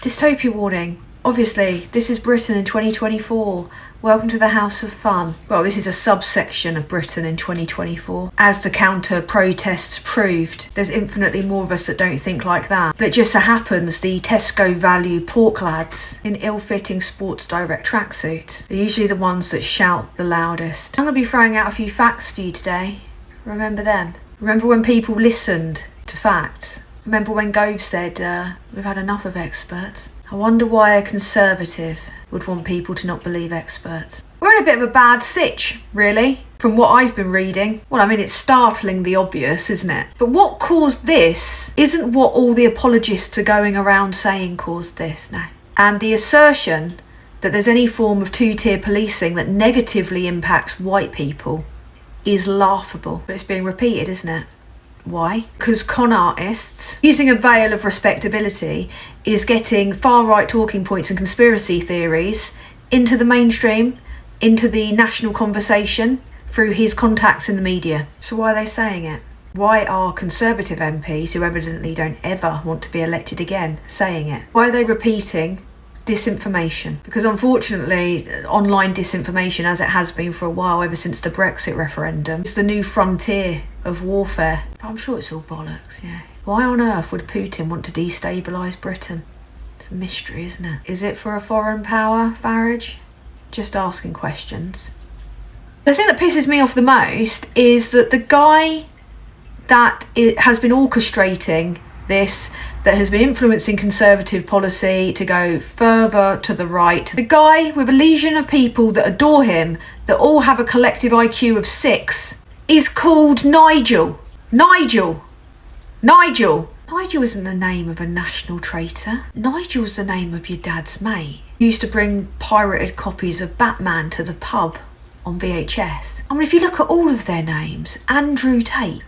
Dystopia warning. Obviously, this is Britain in 2024. Welcome to the House of Fun. Well, this is a subsection of Britain in 2024. As the counter-protests proved, there's infinitely more of us that don't think like that. But it just so happens the Tesco value pork lads in ill-fitting Sports Direct tracksuits are usually the ones that shout the loudest. I'm going to be throwing out a few facts for you today. Remember them. Remember when people listened to facts? Remember when Gove said, we've had enough of experts? I wonder why a Conservative would want people to not believe experts. We're in a bit of a bad sitch, really, from what I've been reading. Well, I mean, it's startlingly obvious, isn't it? But what caused this isn't what all the apologists are going around saying caused this, no. And the assertion that there's any form of two-tier policing that negatively impacts white people is laughable. But it's being repeated, isn't it? Why? Because con artists, using a veil of respectability, is getting far-right talking points and conspiracy theories into the mainstream, into the national conversation, through his contacts in the media. So why are they saying it? Why are Conservative MPs, who evidently don't ever want to be elected again, saying it? Why are they repeating disinformation? Because unfortunately, online disinformation, as it has been for a while, ever since the Brexit referendum, is the new frontier of warfare. But I'm sure it's all bollocks, yeah. Why on earth would Putin want to destabilise Britain? It's a mystery, isn't it? Is it for a foreign power, Farage? Just asking questions. The thing that pisses me off the most is that the guy that has been orchestrating this, that has been influencing Conservative policy to go further to the right, the guy with a legion of people that adore him, that all have a collective IQ of 6, is called Nigel. Nigel isn't the name of a national traitor. Nigel's the name of your dad's mate. He used to bring pirated copies of Batman to the pub on VHS. I mean, if you look at all of their names, Andrew Tate,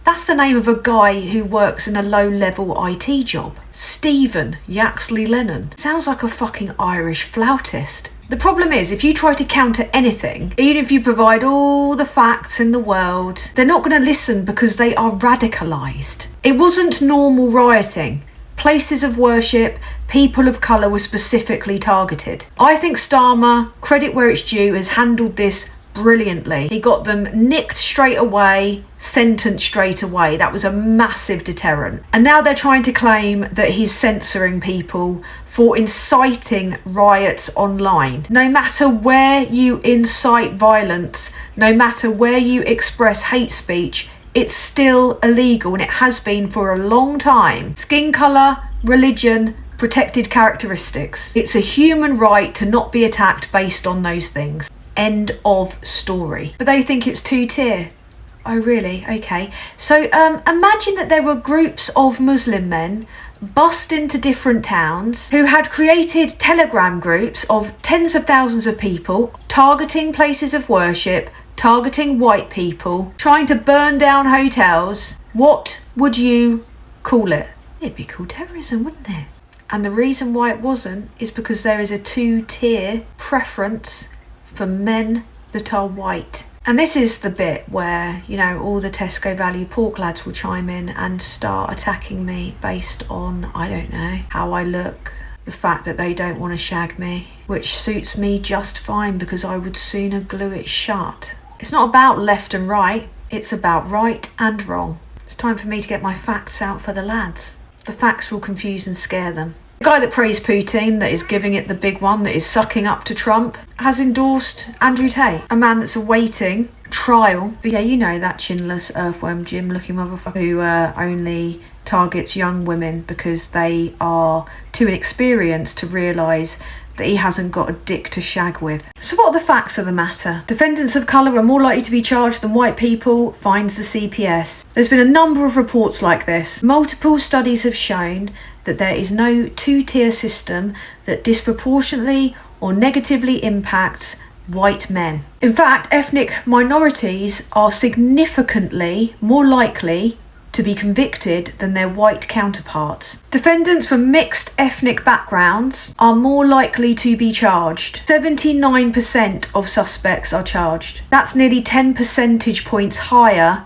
that's the name of a guy who works in a low-level IT job. Stephen Yaxley Lennon. Sounds like a fucking Irish flautist. The problem is, if you try to counter anything, even if you provide all the facts in the world, they're not going to listen because they are radicalised. It wasn't normal rioting. Places of worship, people of colour were specifically targeted. I think Starmer, credit where it's due, has handled this brilliantly. He got them nicked straight away, sentenced straight away. That was a massive deterrent. And now they're trying to claim that he's censoring people for inciting riots online. No matter where you incite violence, no matter where you express hate speech, it's still illegal, and it has been for a long time. Skin colour, religion, protected characteristics. It's a human right to not be attacked based on those things. End of story. But they think it's two-tier. Oh really? Okay. So imagine that there were groups of Muslim men bust into different towns who had created Telegram groups of tens of thousands of people targeting places of worship, targeting white people, trying to burn down hotels. What would you call it? It'd be called terrorism, wouldn't it? And the reason why it wasn't is because there is a two-tier preference for men that are white. And this is the bit where, you know, all the Tesco value pork lads will chime in and start attacking me based on, I don't know, how I look, the fact that they don't want to shag me, which suits me just fine because I would sooner glue it shut. It's not about left and right, it's about right and wrong. It's time for me to get my facts out for the lads. The facts will confuse and scare them. The guy that praised Putin, that is giving it the big one, that is sucking up to Trump, has endorsed Andrew Tate, a man that's awaiting trial. But yeah, you know, that chinless earthworm Jim looking motherfucker who only targets young women because they are too inexperienced to realise that he hasn't got a dick to shag with. So what are the facts of the matter? Defendants of colour are more likely to be charged than white people, finds the CPS. There's been a number of reports like this. Multiple studies have shown that there is no two-tier system that disproportionately or negatively impacts white men. In fact, ethnic minorities are significantly more likely to be convicted than their white counterparts. Defendants from mixed ethnic backgrounds are more likely to be charged. 79% of suspects are charged. That's nearly 10 percentage points higher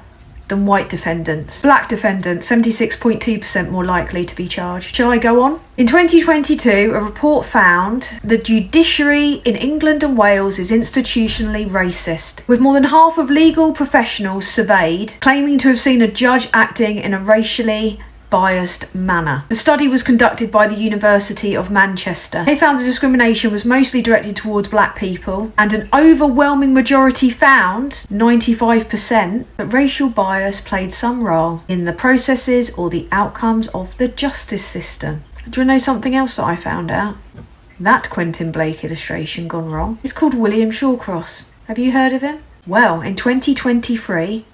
than than white defendants. Black defendants, 76.2% more likely to be charged. Shall I go on? In 2022, a report found the judiciary in England and Wales is institutionally racist, with more than half of legal professionals surveyed claiming to have seen a judge acting in a racially biased manner. The study was conducted by the University of Manchester. They found the discrimination was mostly directed towards black people, and an overwhelming majority found, 95%, that racial bias played some role in the processes or the outcomes of the justice system. Do you know something else that I found out? That Quentin Blake illustration gone wrong. It's called William Shawcross. Have you heard of him? Well, in 2023,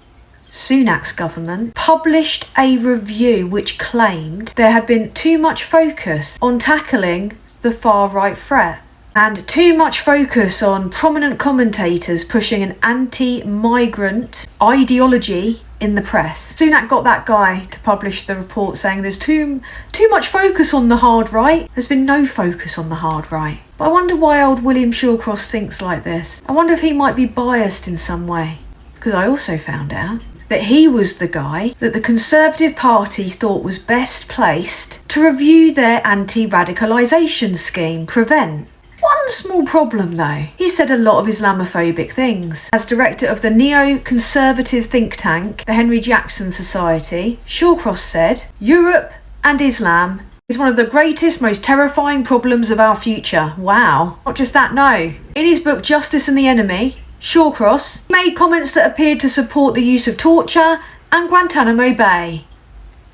Sunak's government published a review which claimed there had been too much focus on tackling the far-right threat and too much focus on prominent commentators pushing an anti-migrant ideology in the press. Sunak got that guy to publish the report saying there's too much focus on the hard right. There's been no focus on the hard right. But I wonder why old William Shawcross thinks like this. I wonder if he might be biased in some way. Because I also found out that he was the guy that the Conservative Party thought was best placed to review their anti-radicalisation scheme, Prevent. One small problem though, he said a lot of Islamophobic things. As director of the neo-conservative think tank, the Henry Jackson Society, Shawcross said, "Europe and Islam is one of the greatest, most terrifying problems of our future." Wow. Not just that, no. In his book Justice and the Enemy, Shawcross made comments that appeared to support the use of torture and Guantanamo Bay.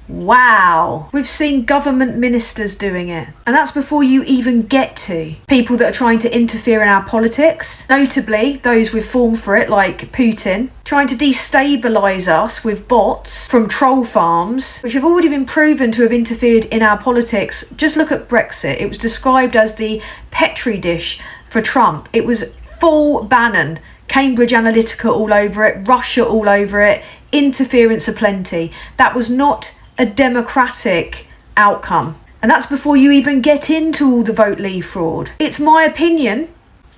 Wow. We've seen government ministers doing it. And that's before you even get to people that are trying to interfere in our politics, notably those with form for it like Putin, trying to destabilise us with bots from troll farms, which have already been proven to have interfered in our politics. Just look at Brexit. It was described as the Petri dish for Trump. It was full Bannon. Cambridge Analytica all over it, Russia all over it, interference aplenty. That was not a democratic outcome. And that's before you even get into all the vote leave fraud. It's my opinion,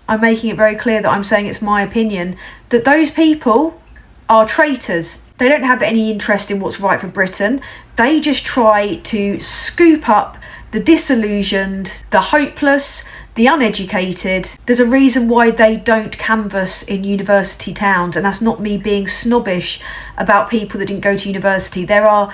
I'm making it very clear that I'm saying it's my opinion, that those people are traitors. They don't have any interest in what's right for Britain. They just try to scoop up the disillusioned, the hopeless, the uneducated. There's a reason why they don't canvass in university towns, and that's not me being snobbish about people that didn't go to university. There are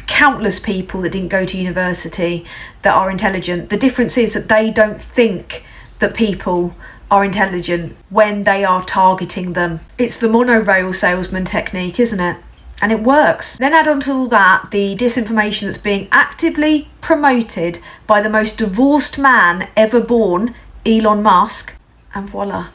countless people that didn't go to university that are intelligent. The difference is that they don't think that people are intelligent when they are targeting them. It's the monorail salesman technique, isn't it? And it works. Then add on to all that the disinformation that's being actively promoted by the most divorced man ever born, Elon Musk, and voila.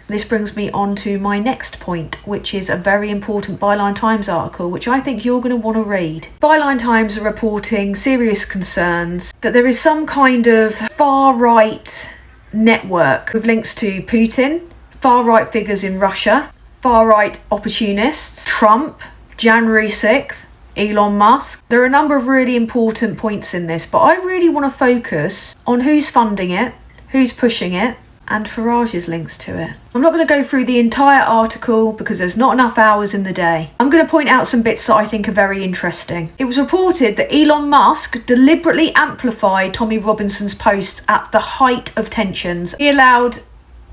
This brings me on to my next point, which is a very important Byline Times article, which I think you're going to want to read. Byline Times are reporting serious concerns that there is some kind of far-right network with links to Putin, far-right figures in Russia, far-right opportunists, Trump, January 6th, Elon Musk. There are a number of really important points in this, but I really want to focus on who's funding it, who's pushing it, and Farage's links to it. I'm not going to go through the entire article because there's not enough hours in the day. I'm going to point out some bits that I think are very interesting. It was reported that Elon Musk deliberately amplified Tommy Robinson's posts at the height of tensions. He allowed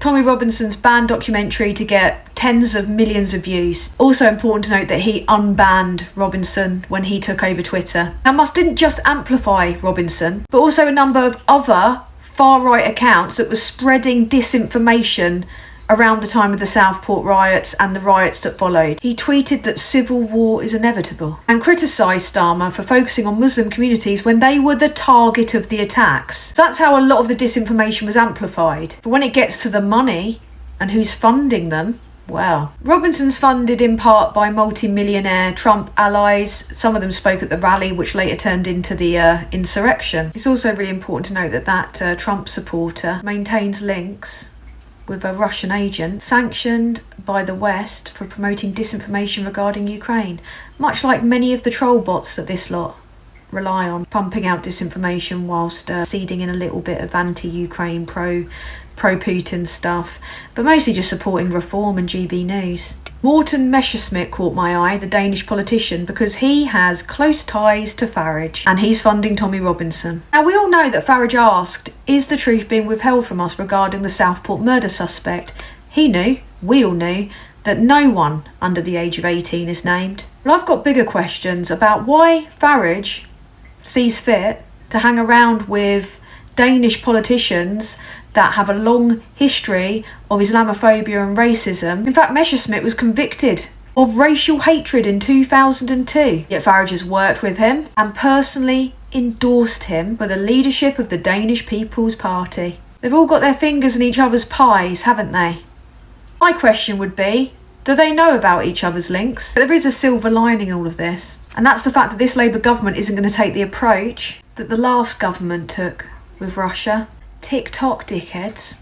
Tommy Robinson's banned documentary to get tens of millions of views. Also important to note that he unbanned Robinson when he took over Twitter. Now, Musk didn't just amplify Robinson, but also a number of other far-right accounts that were spreading disinformation around the time of the Southport riots and the riots that followed. He tweeted that civil war is inevitable and criticised Starmer for focusing on Muslim communities when they were the target of the attacks. So that's how a lot of the disinformation was amplified. But when it gets to the money and who's funding them, well, Robinson's funded in part by multi-millionaire Trump allies. Some of them spoke at the rally, which later turned into the insurrection. It's also really important to note that that Trump supporter maintains links with a Russian agent sanctioned by the West for promoting disinformation regarding Ukraine, much like many of the troll bots that this lot rely on, pumping out disinformation whilst seeding in a little bit of anti-Ukraine, pro-Putin stuff, but mostly just supporting reform and GB News. Morten Messerschmidt caught my eye, the Danish politician, because he has close ties to Farage and he's funding Tommy Robinson. Now, we all know that Farage asked, is the truth being withheld from us regarding the Southport murder suspect? He knew, we all knew, that no one under the age of 18 is named. Well, I've got bigger questions about why Farage sees fit to hang around with Danish politicians that have a long history of Islamophobia and racism. In fact, Messerschmidt was convicted of racial hatred in 2002. Yet Farage has worked with him and personally endorsed him for the leadership of the Danish People's Party. They've all got their fingers in each other's pies, haven't they? My question would be, do they know about each other's links? But there is a silver lining in all of this, and that's the fact that this Labour government isn't going to take the approach that the last government took with Russia. TikTok dickheads.